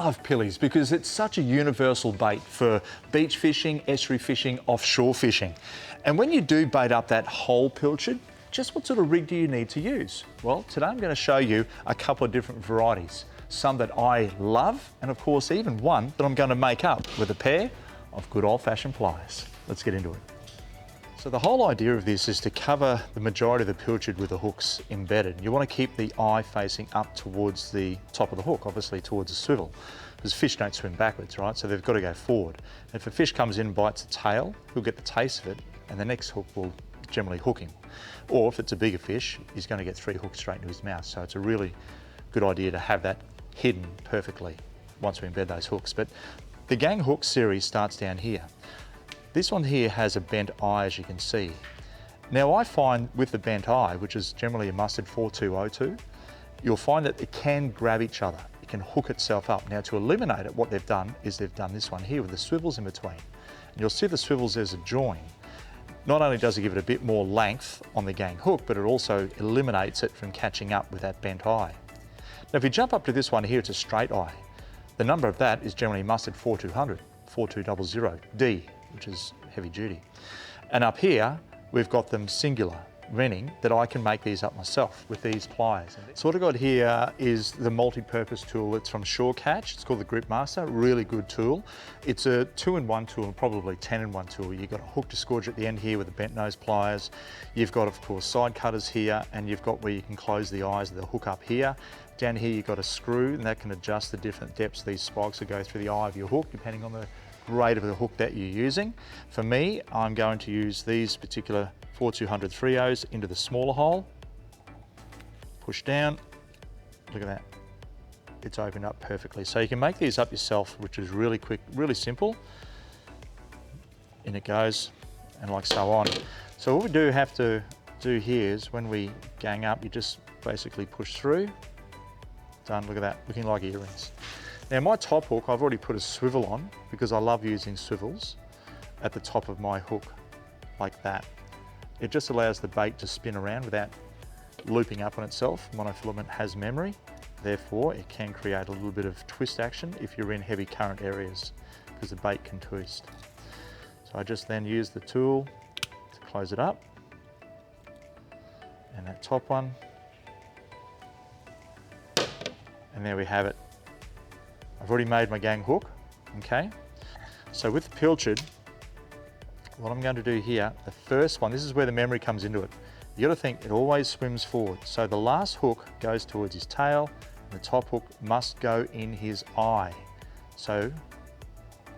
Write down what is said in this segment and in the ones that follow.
love pillies because it's such a universal bait for beach fishing, estuary fishing, offshore fishing. And when you do bait up that whole pilchard, just what sort of rig do you need to use? Well, today I'm going to show you a couple of different varieties. Some that I love, and of course even one that I'm going to make up with a pair of good old-fashioned pliers. Let's get into it. So the whole idea of this is to cover the majority of the pilchard with the hooks embedded. You want to keep the eye facing up towards the top of the hook, obviously towards the swivel, because fish don't swim backwards, right? So they've got to go forward. And if a fish comes in and bites the tail, he'll get the taste of it, and the next hook will generally hook him. Or if it's a bigger fish, he's going to get 3 hooks straight into his mouth. So it's a really good idea to have that hidden perfectly once we embed those hooks. But the gang hook series starts down here. This one here has a bent eye, as you can see. Now I find with the bent eye, which is generally a mustard 4202, you'll find that it can grab each other. It can hook itself up. Now to eliminate it, what they've done is they've done this one here with the swivels in between. And you'll see the swivels as a join. Not only does it give it a bit more length on the gang hook, but it also eliminates it from catching up with that bent eye. Now if you jump up to this one here, it's a straight eye. The number of that is generally mustard 4200, 4200, D, which is heavy duty. And up here, we've got them singular, meaning that I can make these up myself with these pliers. So what I've got here is the multi-purpose tool. It's from Shore Catch. It's called the Grip Master, really good tool. It's a 2-in-1 tool and probably 10-in-1 tool. You've got a hook disgorger at the end here with the bent nose pliers. You've got, of course, side cutters here, and you've got where you can close the eyes of the hook up here. Down here, you've got a screw, and that can adjust the different depths these spikes will go through the eye of your hook, depending on the grade of the hook that you're using. For me, I'm going to use these particular 4200 3/0s into the smaller hole. Push down, look at that. It's opened up perfectly. So you can make these up yourself, which is really quick, really simple. In it goes, and like so on. So what we do have to do here is when we gang up, you just basically push through. Done, look at that, looking like earrings. Now my top hook, I've already put a swivel on because I love using swivels at the top of my hook, like that. It just allows the bait to spin around without looping up on itself. Monofilament has memory, therefore it can create a little bit of twist action if you're in heavy current areas, because the bait can twist. So I just then use the tool to close it up, and that top one, and there we have it. I've already made my gang hook, okay? So with the pilchard, what I'm going to do here, the first one, this is where the memory comes into it. You got to think it always swims forward. So the last hook goes towards his tail, and the top hook must go in his eye. So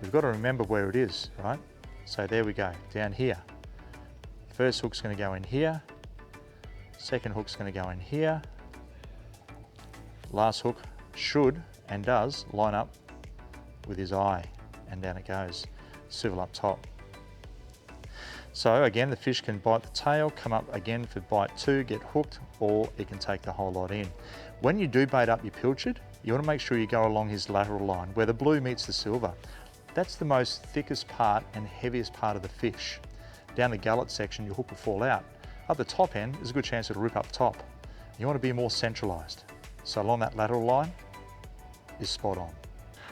we've got to remember where it is, right? So there we go, down here. First hook's going to go in here. Second hook's going to go in here. Last hook should and does line up with his eye, and down it goes, swivel up top. So again, the fish can bite the tail, come up again for bite 2, get hooked, or it can take the whole lot in. When you do bait up your pilchard, you want to make sure you go along his lateral line where the blue meets the silver. That's the most thickest part and heaviest part of the fish. Down the gullet section, your hook will fall out. Up the top end, there's a good chance it'll rip up top. You want to be more centralised. So along that lateral line is spot on.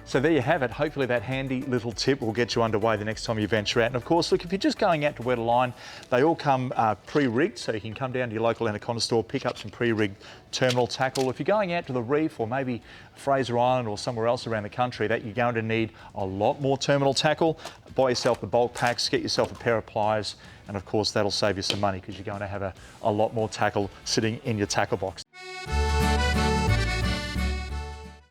So there you have it. Hopefully that handy little tip will get you underway the next time you venture out. And of course, look, if you're just going out to wet a line, they all come pre-rigged, so you can come down to your local anaconda store, pick up some pre-rigged terminal tackle. If you're going out to the reef or maybe Fraser Island or somewhere else around the country that you're going to need a lot more terminal tackle, buy yourself the bulk packs, get yourself a pair of pliers, and of course that'll save you some money because you're going to have a lot more tackle sitting in your tackle box.